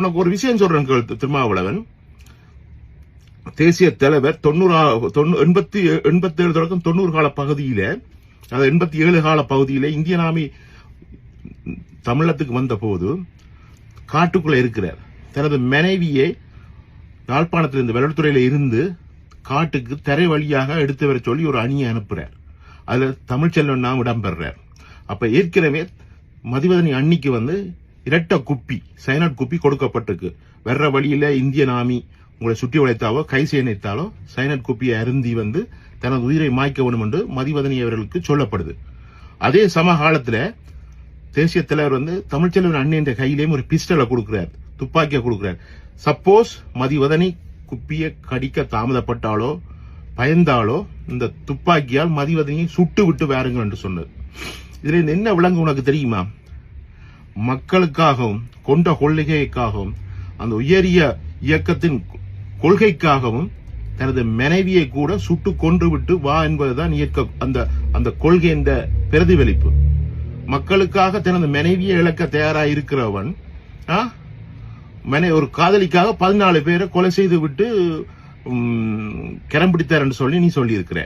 உனக்கு ஒரு விஷயம் சொல்றேன் திருமாவளவன். தேசிய தலைவர் 87 தொடக்கம் 90 கால பகுதியில, அதாவது 87 கால பகுதியில இந்தியன் ஆர்மி தமிழகத்துக்கு வந்த போது காட்டுக்குள்ள இருக்கிறார். தனது மனைவியை யாழ்ப்பாணத்திலிருந்து வெள்ளத்துறையில இருந்து காட்டுக்கு தரை வழியாக எடுத்து வர சொல்லி ஒரு அணியை அனுப்புறார். அதுல தமிழ்ச்செல்வன் நாம் இடம்பெறார். அப்ப ஏற்கனவே மதிவதனி அன்னிக்கு இரட்டை குப்பி சைனட் குப்பி கொடுக்கப்பட்டிருக்கு. வர்ற வழியில இந்தியன் ஆர்மி உங்களை சுற்றி வளைத்தாலோ கை செய்தாலோ சைனட் குப்பியை அருந்தி தனது உயிரை மாய்க்க வேண்டும் என்று மதிவதனி அவர்களுக்கு சொல்லப்படுது. அதே சமகாலத்துல தேசிய தலைவர் தமிழ்ச்செல்வன் அண்ணன் கையிலேயும் ஒரு பிஸ்டலை கொடுக்கிறார், துப்பாக்கியை கொடுக்கிறார். சப்போஸ் மதிவதனி குப்பியை கடிக்க தாமதப்பட்டாலோ பயந்தாலோ இந்த துப்பாக்கியால் மதிவதனியை சுட்டு விட்டு வாருங்கள் என்று சொன்னது. இதுல என்ன விலங்கு உனக்கு தெரியுமா? மக்களுக்காகவும் கொண்ட கொள்கைக்காகவும் அந்த உயரிய இயக்கத்தின் கொள்கைக்காகவும் தனது மனைவியை கூட சுட்டு கொன்று விட்டு வா என்பதுதான் அந்த கொள்கையின் பிரதிபலிப்பு. மக்களுக்காக தனது மனைவியை இழக்க தயாராக இருக்கிறவன் ஒரு காதலிக்காக 14 பேரை கொலை செய்து விட்டு கரம் பிடித்தார் என்று சொல்லி நீ சொல்லி இருக்கிற.